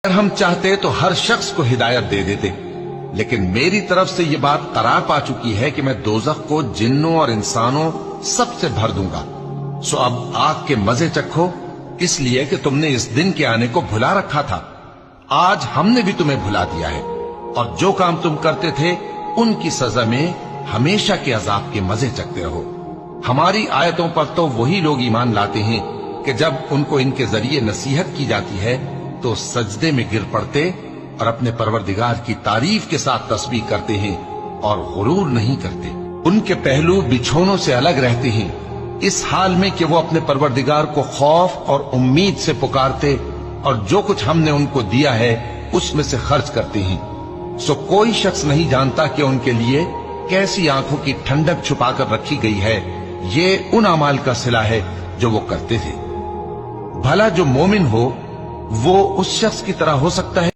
अगर हम चाहते तो हर शख्स को हिदायत दे देते, लेकिन मेरी तरफ से ये बात करार पा चुकी है कि मैं दोजख को जिन्नों और इंसानों सबसे भर दूंगा। सो अब आग के मजे चखो, इसलिए कि तुमने इस दिन के आने को भुला रखा था। आज हमने भी तुम्हें भुला दिया है, और जो काम तुम करते थे उनकी सजा में हमेशा के अजाब के मजे चखते रहो। हमारी आयतों पर तो वही लोग ईमान लाते हैं कि जब उनको इनके जरिए नसीहत की जाती है तो सजदे में गिर पड़ते और अपने परवरदिगार की तारीफ के साथ तस्बीह करते हैं और गुरूर नहीं करते। उनके पहलू बिछोनों से अलग रहते हैं, इस हाल में कि वो अपने परवरदिगार को खौफ और उम्मीद से पुकारते और जो कुछ हमने उनको दिया है उसमें से खर्च करते हैं। सो कोई शख्स नहीं जानता कि उनके लिए कैसी आंखों की ठंडक छुपाकर रखी गई है। ये उन अमाल का सिला है जो वो करते थे। भला जो मोमिन हो वो उस शख्स की तरह हो सकता है